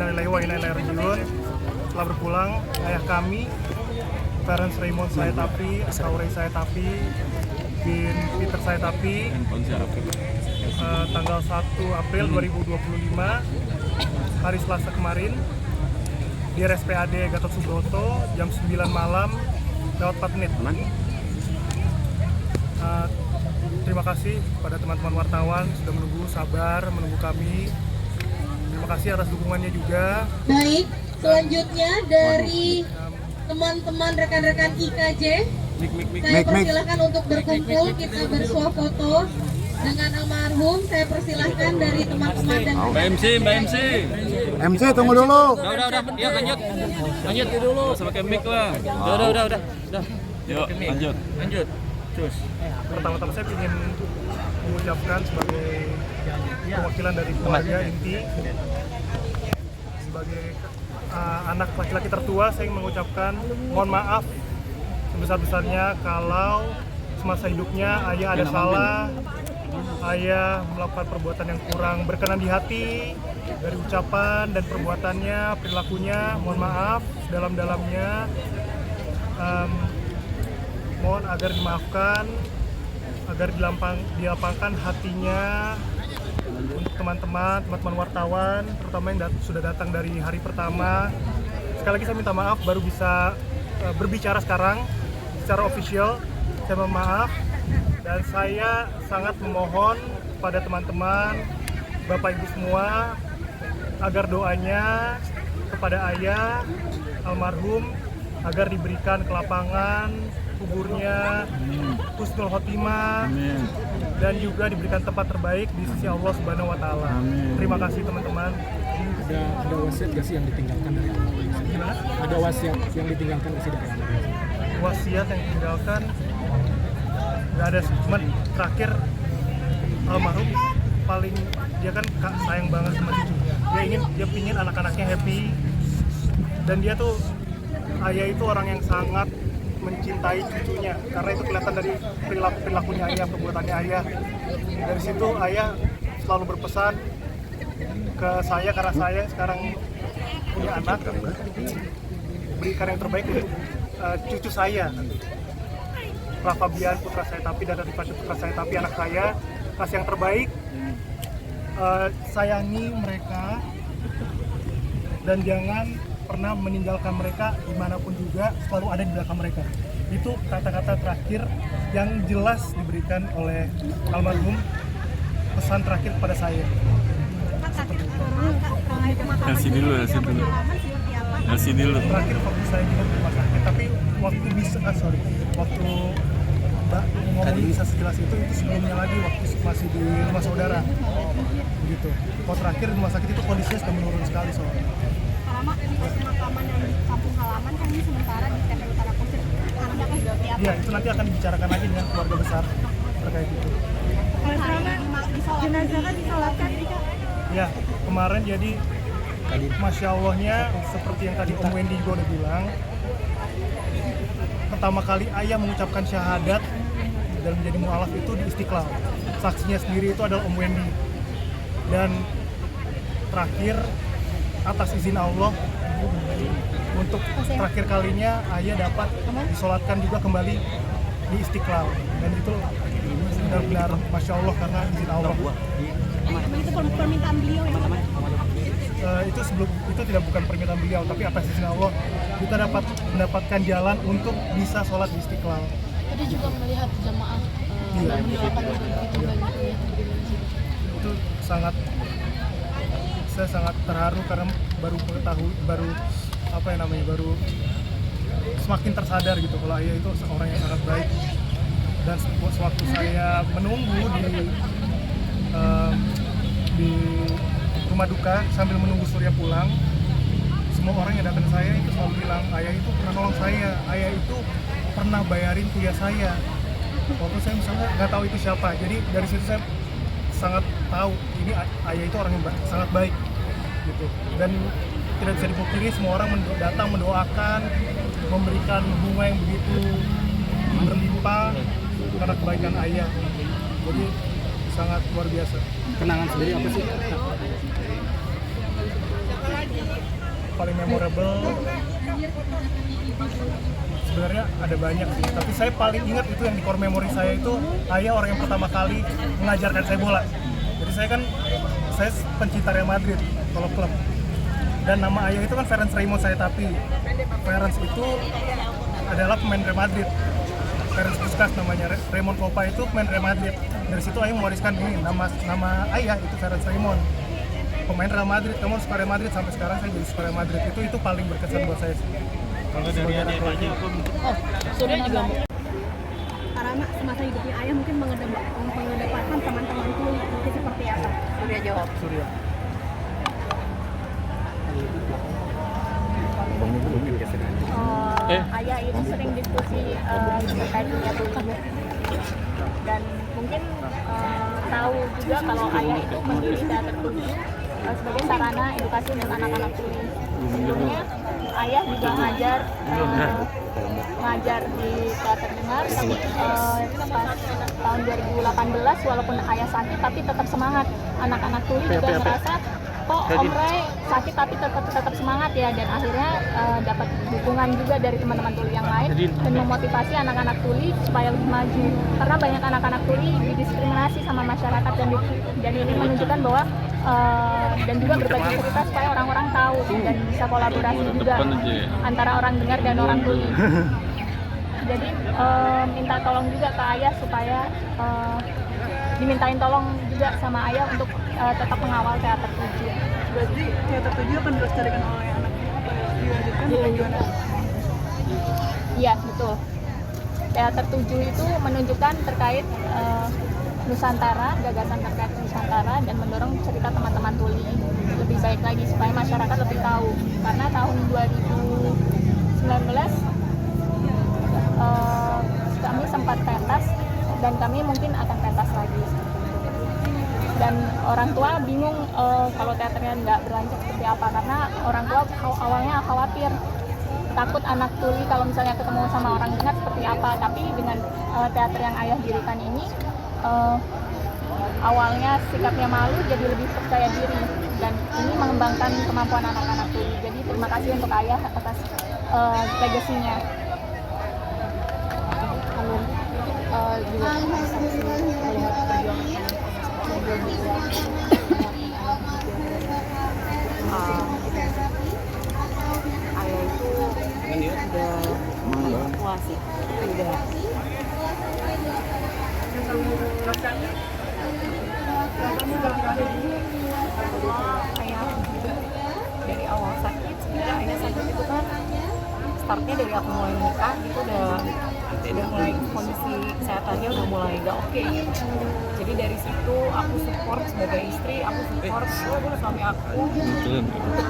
innalillahi wa inna ilaihi raji'un. Telah berpulang ayah kami, Terence Raymond Sayatapi atau Ray Sayatapi bin Peter Sayatapi, tanggal 1 April 2025, hari Selasa kemarin, di RSPAD Gatot Subroto jam 9 malam lewat 4 menit. Terima kasih kepada teman-teman wartawan sudah menunggu, sabar menunggu kami. Terima kasih atas dukungannya juga. Baik, selanjutnya dari teman-teman rekan-rekan IKJ, saya persilahkan untuk berkumpul, kita bersuah foto dengan almarhum. Saya persilahkan dari teman-teman dan Mbak MC. MC tunggu dulu. Udah. Ya lanjut dulu. Sama mic lah. Udah. Yuk, lanjut. Terus. Pertama-tama saya ingin mengucapkan sebagai perwakilan dari keluarga inti, sebagai anak laki-laki tertua, saya ingin mengucapkan mohon maaf sebesar-besarnya kalau semasa hidupnya ayah ada salah, ayah melakukan perbuatan yang kurang berkenan di hati dari ucapan dan perbuatannya, perilakunya. Mohon maaf sedalam-dalamnya. Mohon agar dimaafkan, agar dilapangkan hatinya untuk teman-teman wartawan, terutama yang sudah datang dari hari pertama. Sekali lagi saya minta maaf baru bisa berbicara sekarang secara official. Saya mohon maaf dan saya sangat memohon pada teman-teman, Bapak Ibu semua, agar doanya kepada ayah almarhum agar diberikan kelapangan kuburnya, husnul khotimah, dan juga diberikan tempat terbaik di sisi Allah Subhanahu wa Ta'ala. Terima kasih teman-teman. Ada wasiat gak sih yang ditinggalkan dari almarhum? Ada wasiat yang ditinggalkan gak sih dari almarhum? Wasiat yang ditinggalkan nggak ada, cuman terakhir almarhum paling dia kan sayang banget sama cucunya. Dia pingin anak-anaknya happy, dan dia tuh ayah itu orang yang sangat mencintai cucunya, karena itu kelihatan dari perilakunya ayah, perbuatannya ayah. Dari situ ayah selalu berpesan ke saya, karena saya sekarang punya anak, berikan yang terbaik untuk cucu saya, Prafabian putra saya tapi dan Rifat putra saya tapi anak saya, kasih yang terbaik, sayangi mereka dan jangan pernah meninggalkan mereka dimanapun juga, selalu ada di belakang mereka. Itu kata-kata terakhir yang jelas diberikan oleh almarhum, pesan terakhir kepada saya. LC dulu. Terakhir waktu saya di rumah sakit, tapi waktu waktu Mbak ngomong bisa sejelas itu sebelumnya lagi waktu masih di rumah saudara. Begitu. Kalau terakhir di rumah sakit itu kondisinya sudah menurun sekali soalnya. Mak, dari pemakaman yang di kampung halaman kan ini sementara di TPU Tanah Kusir, arahnya kan seperti apa? Iya, itu nanti akan dibicarakan lagi dengan keluarga besar terkait itu. Kalau jenazah kan disolatkan, Ya, kemarin jadi Masya Allahnya seperti yang tadi Om Wendy juga udah bilang, pertama kali ayah mengucapkan syahadat dan menjadi mu'alaf itu di Istiqlal. Saksinya sendiri itu adalah Om Wendy. Dan terakhir atas izin Allah, untuk terakhir kalinya ayah dapat disolatkan juga kembali di Istiqlal, dan itu benar-benar Masya Allah karena izin Allah. itu permintaan beliau ya? Itu tidak bukan permintaan beliau, tapi atas izin Allah kita dapat mendapatkan jalan untuk bisa sholat di Istiqlal. Tadi juga melihat jamaah menyolakan begitu banyaknya. Itu saya sangat terharu karena baru semakin tersadar gitu kalau ayah itu seorang yang sangat baik. Dan sewaktu saya menunggu di rumah duka sambil menunggu Surya pulang, semua orang yang datang ke saya itu selalu bilang ayah itu pernah nolong saya, ayah itu pernah bayarin kuliah saya. Waktu saya misalnya nggak tahu itu siapa, jadi dari situ saya sangat tahu ini ayah itu orang yang sangat baik gitu. Dan tidak bisa dipungkiri semua orang datang mendoakan, memberikan bunga yang begitu berlimpah karena kebaikan ayah. Jadi sangat luar biasa. Kenangan sendiri apa sih? paling memorable sebenarnya ada banyak sih, tapi saya paling ingat itu yang di core memory saya itu ayah orang yang pertama kali mengajarkan saya bola. Jadi saya pencinta Real Madrid kalau klub, dan nama ayah itu kan Ferenc Raymond Saetapi. Ferenc itu adalah pemain Real Madrid, Ferenc Puskas namanya, Raymond Kopa itu pemain Real Madrid. Dari situ ayah mewariskan ini nama ayah itu Ferenc Raymond, pemain Real Madrid. Kamu suka Real Madrid, sampai sekarang saya jadi suka Real Madrid. Itu paling berkesan buat saya sih. Kalau dari adik-adiknya apa? Surya juga Karena semasa hidupnya ayah mungkin mengedepankan teman-teman tuli itu seperti apa? Surya jawab. Surya. Ayah itu sering diskusi terkait dunia tuli, dan mungkin tahu juga kalau ayah itu mendiri teater tuli sebagai sarana edukasi untuk anak-anak tuli. Sebelumnya ayah juga ngajar di teater dengar, tapi pas tahun 2018 walaupun ayah sakit tapi tetap semangat. Anak-anak tuli juga merasa kok Om Ray sakit tapi tetap semangat ya, dan akhirnya dapat dukungan juga dari teman-teman tuli yang lain dan memotivasi anak-anak tuli supaya lebih maju, karena banyak anak-anak tuli didiskriminasi sama masyarakat, dan ini menunjukkan bahwa dan juga berbagi cerita supaya orang-orang tahu dan bisa kolaborasi juga antara orang dengar dan orang tuli. Jadi minta tolong juga ke ayah supaya dimintain tolong juga sama ayah untuk tetap mengawal teater tuju. Berarti teater tujuh akan dilestarikan oleh anak dilanjutkan dengan gimana? Iya, betul. Teater tuju itu menunjukkan terkait Nusantara, gagasan terkait Nusantara, dan mendorong cerita teman-teman tuli lebih baik lagi supaya masyarakat lebih tahu. Karena tahun 2019 kami sempat pentas, dan kami mungkin akan pentas lagi. Dan orang tua bingung kalau teaternya nggak berlanjut seperti apa, karena orang tua awalnya khawatir, takut anak tuli kalau misalnya ketemu sama orang dengar seperti apa. Tapi dengan teater yang ayah dirikan ini, awalnya sikapnya malu jadi lebih percaya diri, dan ini mengembangkan kemampuan anak-anak tuli. Jadi terima kasih untuk ayah atas legasinya. Juga melihat perjuangan ayah itu udah tua sih, udah ayah juga dari awal sakit. Sebenarnya ayah sakit itu kan startnya dari aku mulai nikah itu udah mulai kondisi kesehatannya udah mulai gak oke. Jadi dari situ aku support sebagai istri, aku support suami aku untuk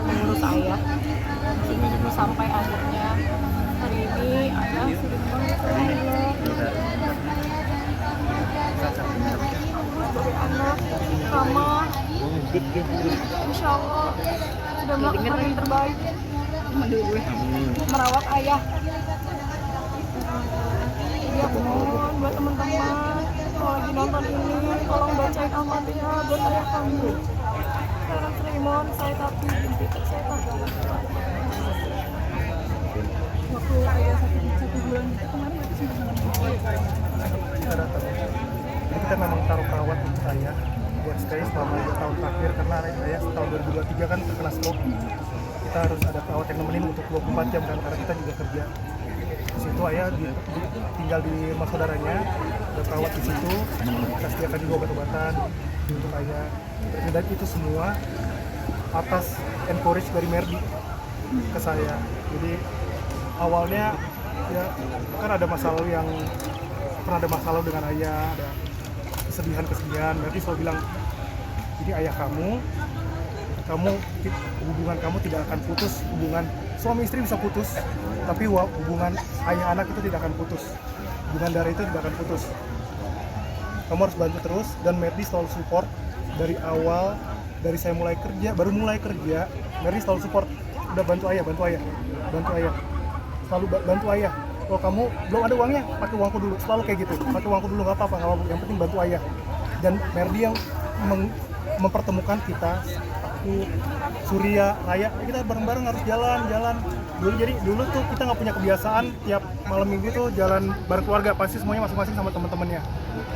mengurus ayah sampai akhirnya hari ini ayah sudah sebagai anak ramah, insya Allah sudah melakukan yang terbaik merawat ayah. Jadi aku mohon buat teman-teman kalau lagi nonton ini, tolong bacain Al-Fatihah buat ayah kami. Ferenc Raymond Saetapi, saya tahu. Waktu ayah sakit 1 bulan kemarin berarti sudah Kita memang taruh perawat untuk ayah buat stay selama 2 tahun terakhir, karena ayah tahun 2023 kan terkena stroke. Kita harus ada perawat yang nemenin untuk 24 jam kan, karena kita juga kerja. Di situ ayah tinggal di rumah saudaranya, ada perawat di situ, kita sediakan juga obat-obatan untuk ayah. Dan itu semua atas encourage dari Merdi ke saya. Jadi awalnya ya kan ada masalah dengan ayah, ada kesedihan. Merdi selalu bilang, ini ayah kamu hubungan kamu tidak akan putus. Hubungan suami istri bisa putus, tapi hubungan ayah anak itu tidak akan putus. Hubungan darah itu tidak akan putus. Kamu harus bantu terus, dan Merdi selalu support dari awal, dari saya baru mulai kerja, Merdi selalu support. Udah bantu ayah, selalu bantu ayah. Kalau kamu belum ada uangnya, pakai uangku dulu, selalu kayak gitu. Pakai uangku dulu, nggak apa-apa, yang penting bantu ayah. Dan Merdi yang mempertemukan kita aku, Surya, Raya, kita bareng-bareng harus jalan. Dulu tuh kita nggak punya kebiasaan tiap malam minggu tuh jalan bareng keluarga, pasti semuanya masing-masing sama teman-temannya.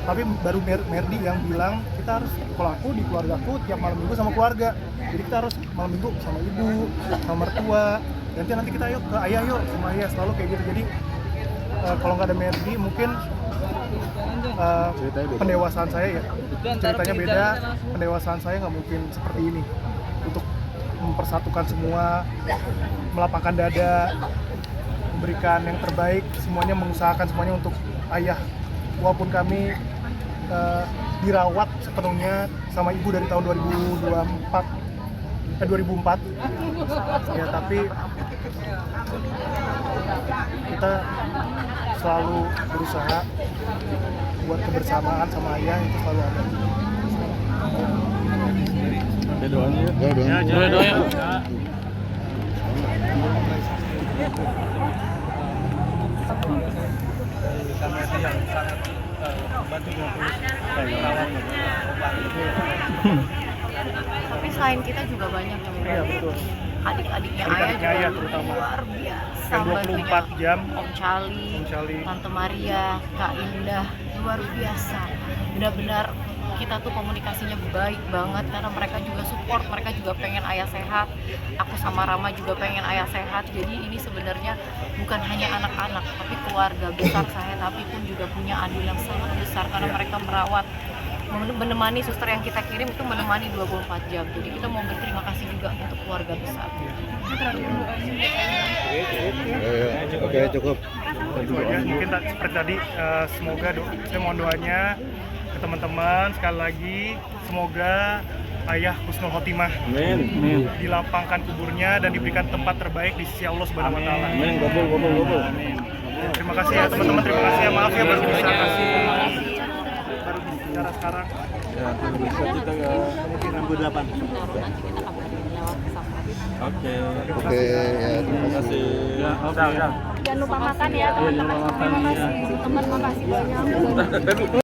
Tapi baru Merdi yang bilang kita harus, kalau aku di keluargaku tiap malam minggu sama keluarga. Jadi kita harus malam minggu sama ibu, sama mertua. Nanti kita yuk ke ayah yuk, sama ayah selalu kayak gitu. Jadi kalau nggak ada Merdi mungkin pendewasaan saya ya ceritanya beda. Pendewasaan saya nggak mungkin seperti ini untuk mempersatukan semua, melapangkan dada, memberikan yang terbaik, semuanya mengusahakan semuanya untuk ayah. Walaupun kami dirawat sepenuhnya sama ibu dari tahun 2004 ya, tapi kita selalu berusaha buat kebersamaan sama ayah, itu selalu ada. Doanya. Tapi selain kita juga banyak yang Iya betul. adik-adiknya Adik-adiknya ayah ayah juga terutama. luar biasa Yang 24 jam. Om Cali, Tante Maria, Kak Indah, luar biasa. Benar-benar kita tuh komunikasinya baik banget karena mereka juga support, mereka juga pengen ayah sehat. Aku sama Rama juga pengen ayah sehat. Jadi ini sebenarnya bukan hanya anak-anak, tapi keluarga besar saya, tapi pun juga punya andil yang sangat besar karena mereka merawat, menemani suster yang kita kirim itu menemani 24 jam. Jadi kita mau berterima kasih juga untuk keluarga besar. Oke, cukup. Itu aja. Mungkin seperti tadi, semoga saya mohon doanya ke teman-teman sekali lagi, semoga ayah husnul khotimah, dilapangkan kuburnya dan diberikan tempat terbaik di sisi Allah Subhanahu wa taala. Amin. Gobol. Terima kasih ya teman-teman, terima kasih ya, maaf ya baru bisa bicara sekarang. Ya, bisa kita Mungkin minggu 8. Oke. Oke, ya, terima kasih. Ya, udah. Jangan lupa makan ya teman-teman. Terima kasih. Teman makasih banyak.